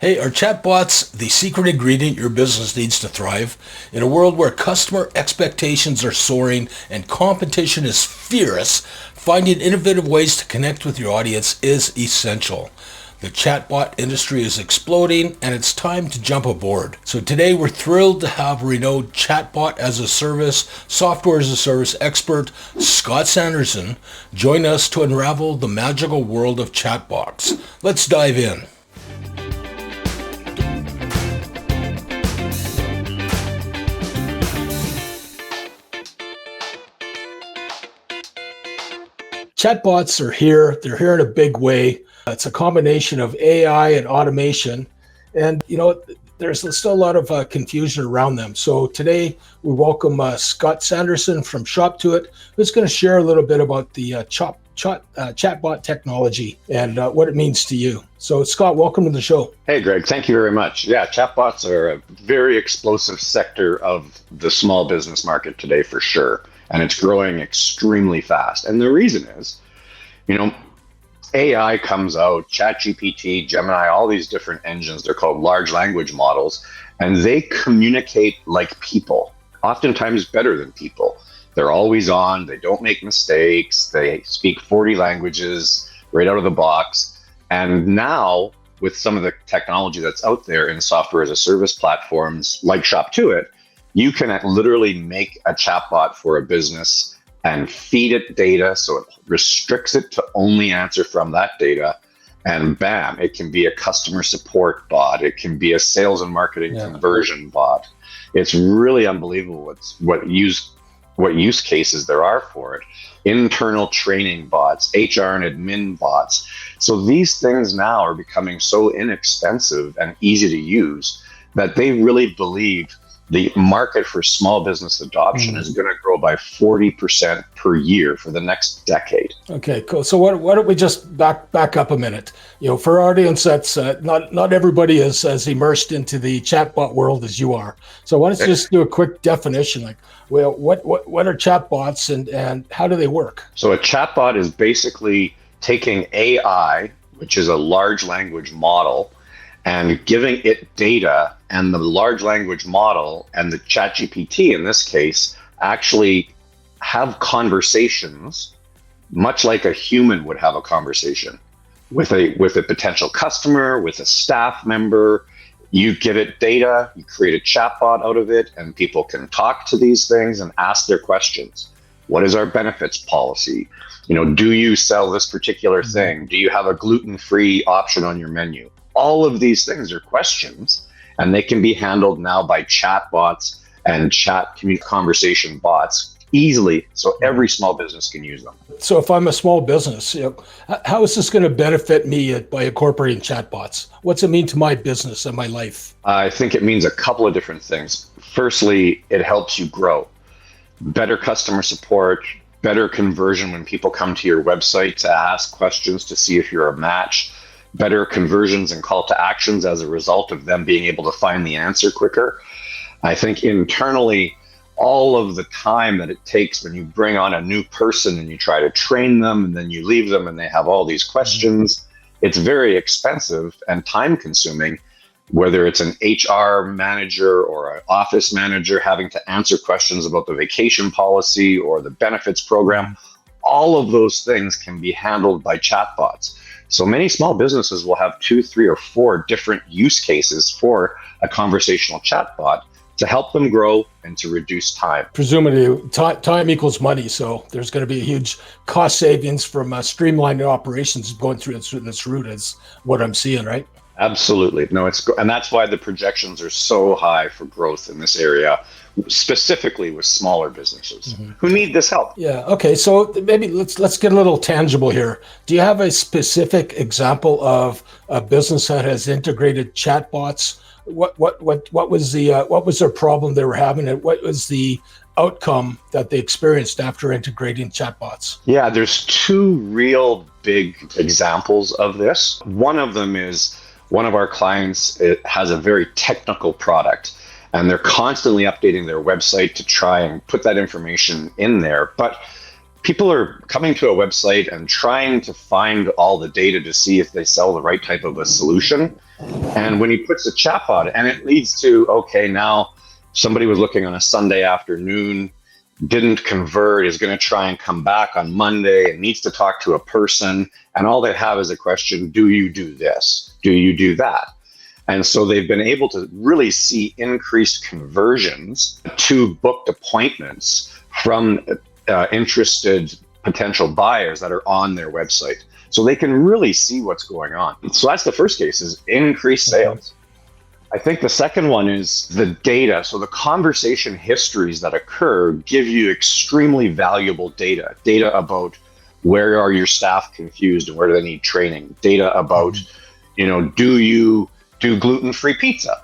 Hey, are chatbots the secret ingredient your business needs to thrive? In a world where customer expectations are soaring and competition is fierce, finding innovative ways to connect with your audience is essential. The chatbot industry is exploding and it's time to jump aboard. So today we're thrilled to have renowned chatbot as a service, software as a service expert, Scott Sanderson, join us to unravel the magical world of chatbots. Let's dive in. Chatbots are here. They're here in a big way. It's a combination of AI and automation. And, there's still a lot of confusion around them. So today we welcome Scott Sanderson from ShopToIt, who's going to share a little bit about the chatbot technology and what it means to you. So Scott, welcome to the show. Hey, Greg. Thank you very much. Yeah, chatbots are a very explosive sector of the small business market today for sure. And it's growing extremely fast. And the reason is, AI comes out, ChatGPT, Gemini, all these different engines, they're called large language models, and they communicate like people, oftentimes better than people. They're always on, they don't make mistakes, they speak 40 languages right out of the box. And now, with some of the technology that's out there in software as a service platforms like ShopToIt, you can literally make a chatbot for a business and feed it data, so it restricts it to only answer from that data. And bam, it can be a customer support bot. It can be a sales and marketing conversion bot. It's really unbelievable what use cases there are for it. Internal training bots, HR and admin bots. So these things now are becoming so inexpensive and easy to use that they really believe the market for small business adoption is going to grow by 40% per year for the next decade. Okay, cool. So why don't we just back up a minute? For our audience, that's not everybody is as immersed into the chatbot world as you are. So why don't you just do a quick definition? What are chatbots and how do they work? So a chatbot is basically taking AI, which is a large language model, and giving it data, and the large language model and the ChatGPT in this case actually have conversations much like a human would have a conversation with a potential customer, with a staff member. You give it data, you create a chatbot out of it, and people can talk to these things and ask their questions. What is our benefits policy? Do you sell this particular thing? Do you have a gluten-free option on your menu? All of these things are questions, and they can be handled now by chatbots and conversation bots easily, so every small business can use them. So if I'm a small business, how is this going to benefit me by incorporating chatbots? What's it mean to my business and my life? I think it means a couple of different things. Firstly, it helps you grow. Better customer support, better conversion when people come to your website to ask questions to see if you're a match. Better conversions and call to actions as a result of them being able to find the answer quicker. I think internally, all of the time that it takes when you bring on a new person and you try to train them and then you leave them and they have all these questions, it's very expensive and time consuming, whether it's an HR manager or an office manager having to answer questions about the vacation policy or the benefits program. All of those things can be handled by chatbots. So many small businesses will have 2, 3, or 4 different use cases for a conversational chatbot to help them grow and to reduce time. Presumably, time equals money. So there's going to be a huge cost savings from streamlining operations going through this route is what I'm seeing, right? Absolutely. No, and that's why the projections are so high for growth in this area, specifically with smaller businesses who need this help. Yeah. Okay. So maybe let's get a little tangible here. Do you have a specific example of a business that has integrated chatbots? What was their problem they were having, and what was the outcome that they experienced after integrating chatbots? Yeah, there's 2 real big examples of this. One of them is one of our clients. It has a very technical product, and they're constantly updating their website to try and put that information in there. But people are coming to a website and trying to find all the data to see if they sell the right type of a solution. And when he puts a chatbot, and it leads to, okay, now somebody was looking on a Sunday afternoon, didn't convert, is going to try and come back on Monday and needs to talk to a person. And all they have is a question, do you do this? Do you do that? And so they've been able to really see increased conversions to booked appointments from interested potential buyers that are on their website. So they can really see what's going on. So that's the first case, is increased sales. I think the second one is the data. So the conversation histories that occur give you extremely valuable data. Data about where are your staff confused and where do they need training. Data about, do you do gluten-free pizza,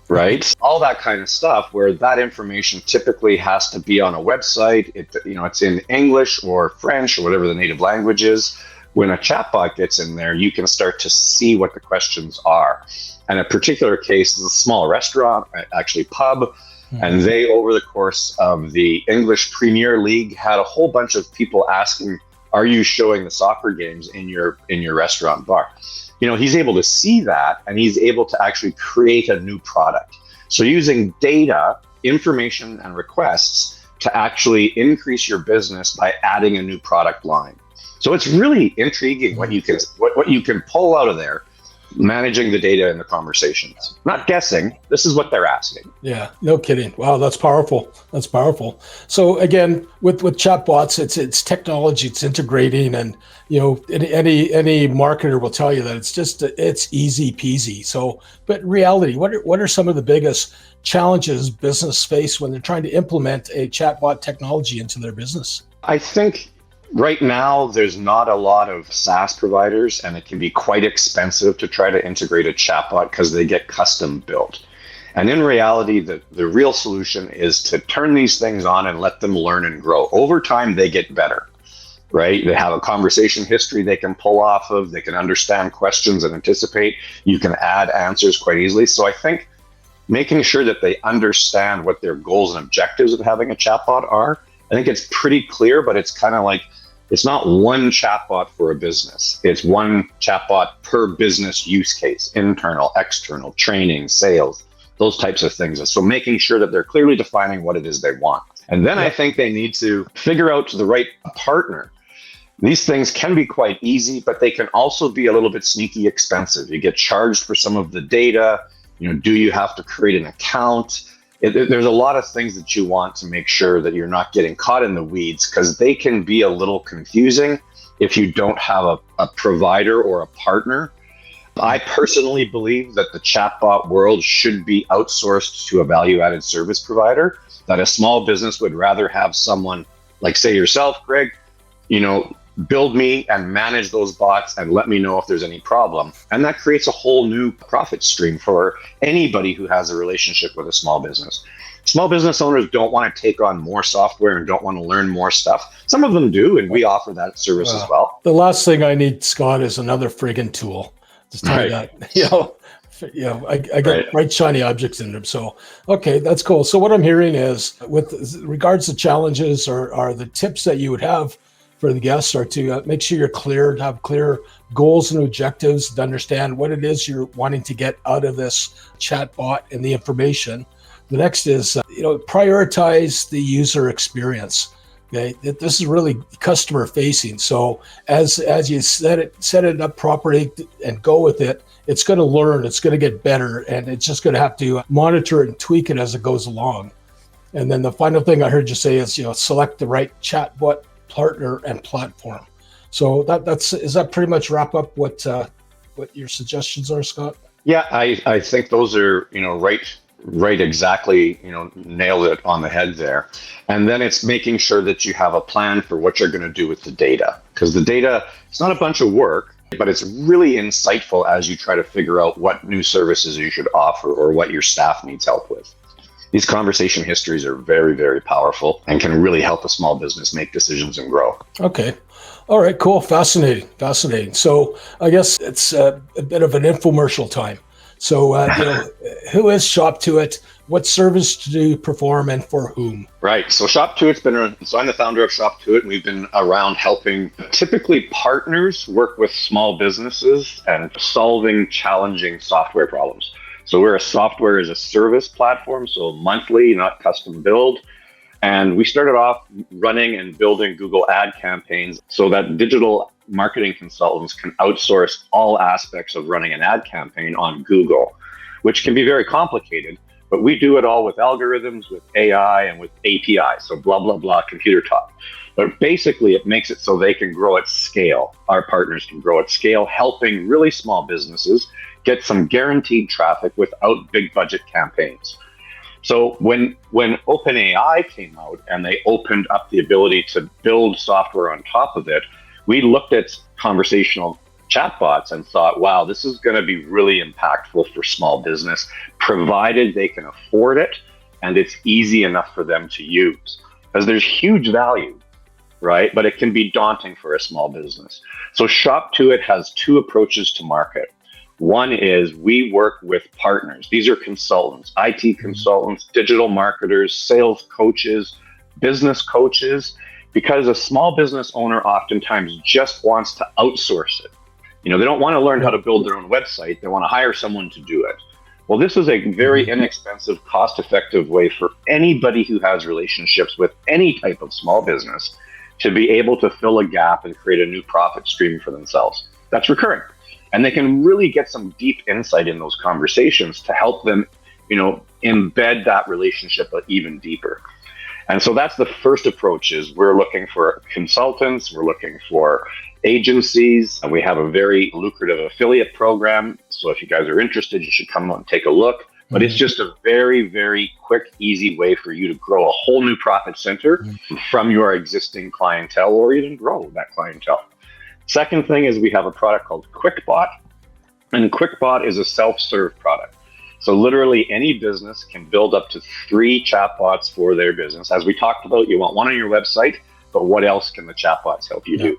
right? All that kind of stuff, where that information typically has to be on a website. It's in English or French or whatever the native language is. When a chatbot gets in there, you can start to see what the questions are. And a particular case is a small restaurant, actually pub, and they, over the course of the English Premier League, had a whole bunch of people asking, are you showing the soccer games in your restaurant bar? He's able to see that, and he's able to actually create a new product. So using data, information, and requests to actually increase your business by adding a new product line. So it's really intriguing what you can pull out of there, managing the data and the conversations. Not guessing, this is what they're asking. Yeah, no kidding. Wow, that's powerful. That's powerful. So again, with chatbots, it's technology, it's integrating, and any marketer will tell you that it's easy peasy. So, but in reality, what are some of the biggest challenges business face when they're trying to implement a chatbot technology into their business? I think right now, there's not a lot of SaaS providers, and it can be quite expensive to try to integrate a chatbot because they get custom built. And in reality, the real solution is to turn these things on and let them learn and grow. Over time, they get better, right? They have a conversation history they can pull off of. They can understand questions and anticipate. You can add answers quite easily. So I think making sure that they understand what their goals and objectives of having a chatbot are, I think it's pretty clear, but it's kind of like, it's not one chatbot for a business. It's one chatbot per business use case, internal, external, training, sales, those types of things. So making sure that they're clearly defining what it is they want. And then I think they need to figure out the right partner. These things can be quite easy, but they can also be a little bit sneaky expensive. You get charged for some of the data. Do you have to create an account? There's a lot of things that you want to make sure that you're not getting caught in the weeds, because they can be a little confusing if you don't have a provider or a partner. I personally believe that the chatbot world should be outsourced to a value-added service provider, that a small business would rather have someone like, say, yourself, Greg, build me and manage those bots and let me know if there's any problem. And that creates a whole new profit stream for anybody who has a relationship with a small business. Small business owners don't want to take on more software and don't want to learn more stuff. Some of them do, and we offer that service as well. The last thing I need, Scott, is another friggin' tool. Just tell you that. I get bright shiny objects in them. So, okay, that's cool. So what I'm hearing is, with regards to challenges, are the tips that you would have for the guests are to make sure you're clear, to have clear goals and objectives, to understand what it is you're wanting to get out of this chatbot and the information. The next is, prioritize the user experience. Okay, this is really customer facing. So as you set it up properly and go with it, it's going to learn, it's going to get better, and it's just going to have to monitor it and tweak it as it goes along. And then the final thing I heard you say is, select the right chatbot partner and platform. So does that pretty much wrap up what your suggestions are, Scott? Yeah, I think those are right exactly, nailed it on the head there. And then it's making sure that you have a plan for what you're going to do with the data, because the data, it's not a bunch of work, but it's really insightful as you try to figure out what new services you should offer or what your staff needs help with. These conversation histories are very, very powerful and can really help a small business make decisions and grow. Okay. All right, cool. Fascinating. So I guess it's a bit of an infomercial time. So, who is ShopToIt? What service do you perform and for whom? Right. So ShopToIt's been around. So I'm the founder of ShopToIt, and we've been around helping typically partners work with small businesses and solving challenging software problems. So we're a software as a service platform, so monthly, not custom build. And we started off running and building Google ad campaigns so that digital marketing consultants can outsource all aspects of running an ad campaign on Google, which can be very complicated. But we do it all with algorithms, with AI, and with API. So blah, blah, blah, computer talk. But basically, it makes it so they can grow at scale. Our partners can grow at scale, helping really small businesses get some guaranteed traffic without big budget campaigns. So when OpenAI came out and they opened up the ability to build software on top of it, we looked at conversational chatbots and thought, wow, this is going to be really impactful for small business, provided they can afford it and it's easy enough for them to use. Because there's huge value, right? But it can be daunting for a small business. So ShopToIt has two approaches to market. One is we work with partners. These are consultants, IT consultants, digital marketers, sales coaches, business coaches, because a small business owner oftentimes just wants to outsource it. You know, they don't want to learn how to build their own website. They want to hire someone to do it. Well, this is a very inexpensive, cost-effective way for anybody who has relationships with any type of small business to be able to fill a gap and create a new profit stream for themselves. That's recurring. And they can really get some deep insight in those conversations to help them, you know, embed that relationship even deeper. And so that's the first approach. Is we're looking for consultants, we're looking for agencies, and we have a very lucrative affiliate program. So if you guys are interested, you should come out and take a look. But it's just a very, very quick, easy way for you to grow a whole new profit center from your existing clientele, or even grow that clientele. Second thing is we have a product called QuickBot, and QuickBot is a self-serve product. So literally any business can build up to 3 chatbots for their business. As we talked about, you want one on your website, but what else can the chatbots help you do?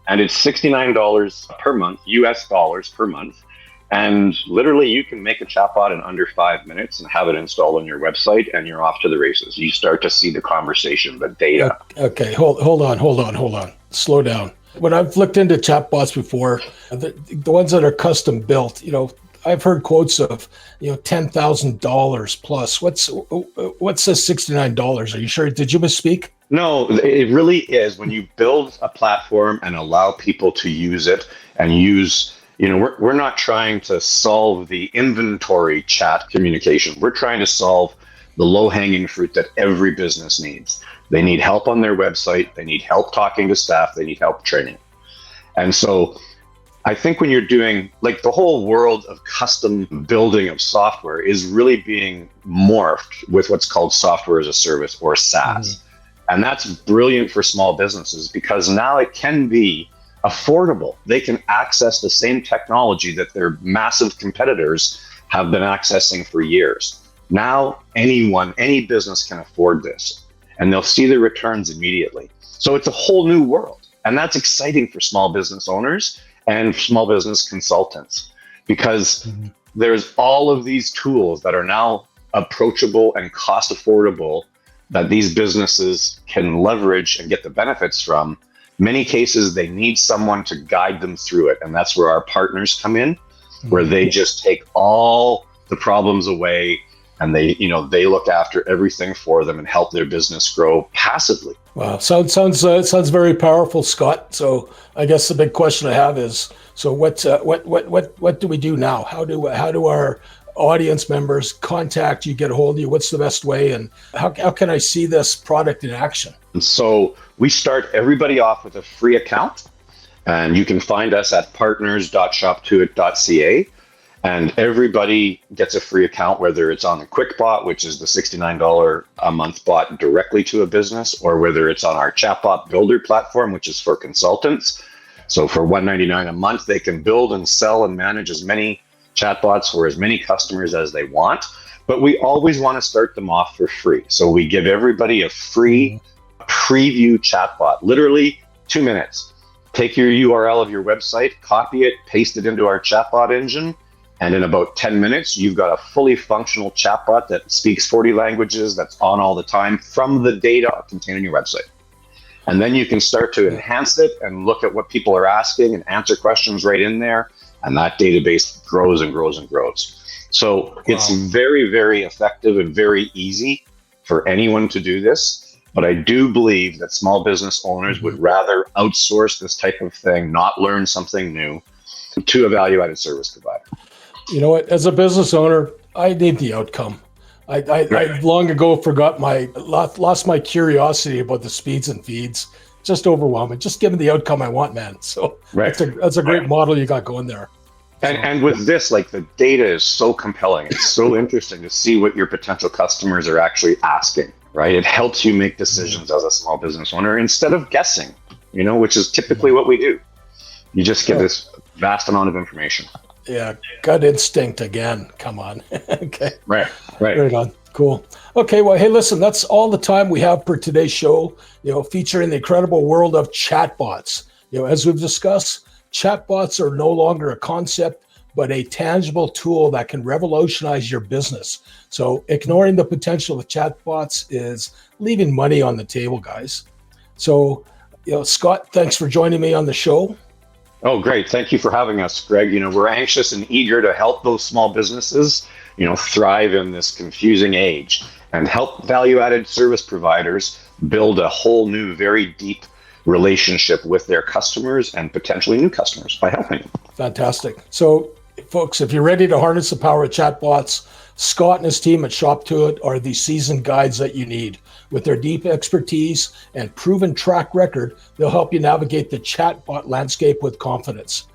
And it's $69 per month, US dollars per month. And literally you can make a chatbot in under 5 minutes and have it installed on your website, and you're off to the races. You start to see the conversation, the data. Okay, hold on. Slow down. When I've looked into chatbots before, the ones that are custom built, you know, I've heard quotes of, you know, $10,000 plus. What's the $69? Are you sure? Did you misspeak? No, it really is. When you build a platform and allow people to use it and use, you know, we're not trying to solve the inventory chat communication. We're trying to solve the low-hanging fruit that every business needs. They need help on their website. They need help talking to staff. They need help training. And so I think when you're doing, like, the whole world of custom building of software is really being morphed with what's called software as a service, or SaaS. And that's brilliant for small businesses because now it can be affordable. They can access the same technology that their massive competitors have been accessing for years. Now any business can afford this, and they'll see the returns immediately. So it's a whole new world. And that's exciting for small business owners and small business consultants, because there's all of these tools that are now approachable and cost affordable that these businesses can leverage and get the benefits from. Many cases, they need someone to guide them through it. And that's where our partners come in, where they just take all the problems away, and they look after everything for them and help their business grow passively. Wow, sounds very powerful, Scott. So I guess the big question I have is, so what do we do now? How do our audience members contact you, get a hold of you? What's the best way, and how can I see this product in action? And so we start everybody off with a free account, and you can find us at partners.shoptoit.ca. And everybody gets a free account, whether it's on the QuickBot, which is the $69 a month bot directly to a business, or whether it's on our Chatbot Builder platform, which is for consultants. So for $199 a month, they can build and sell and manage as many chatbots for as many customers as they want. But we always want to start them off for free. So we give everybody a free preview chatbot, literally 2 minutes. Take your URL of your website, copy it, paste it into our chatbot engine, And in about 10 minutes, you've got a fully functional chatbot that speaks 40 languages, that's on all the time from the data contained in your website. And then you can start to enhance it and look at what people are asking and answer questions right in there. And that database grows and grows and grows. So it's very, very effective and very easy for anyone to do this. But I do believe that small business owners would rather outsource this type of thing, not learn something new, to a value-added service provider. You know what? As a business owner, I need the outcome. I long ago lost my curiosity about the speeds and feeds. Just overwhelming. Just give me the outcome I want, man. So that's a great model you got going there. And with this, like, the data is so compelling. It's so interesting to see what your potential customers are actually asking, right? It helps you make decisions as a small business owner instead of guessing, which is typically what we do. You just get this vast amount of information. Yeah, gut instinct again. Come on. Okay. Right. Right on. Cool. Okay, well, hey, listen, that's all the time we have for today's show, featuring the incredible world of chatbots. As we've discussed, chatbots are no longer a concept, but a tangible tool that can revolutionize your business. So ignoring the potential of chatbots is leaving money on the table, guys. So, Scott, thanks for joining me on the show. Oh, great. Thank you for having us, Greg. We're anxious and eager to help those small businesses, thrive in this confusing age and help value-added service providers build a whole new, very deep relationship with their customers and potentially new customers by helping them. Fantastic. So, folks, if you're ready to harness the power of chatbots, Scott and his team at ShopToIt are the seasoned guides that you need. With their deep expertise and proven track record, they'll help you navigate the chatbot landscape with confidence.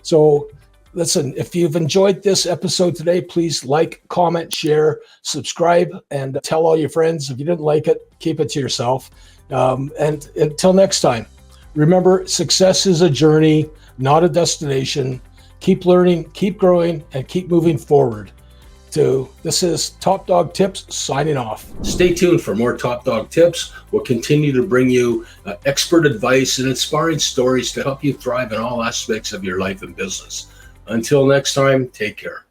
So, listen, if you've enjoyed this episode today, please like, comment, share, subscribe, and tell all your friends. If you didn't like it, keep it to yourself. And until next time, remember, success is a journey, not a destination. Keep learning, keep growing, and keep moving forward. This is Top Dog Tips signing off. Stay tuned for more Top Dog Tips. We'll continue to bring you expert advice and inspiring stories to help you thrive in all aspects of your life and business. Until next time, take care.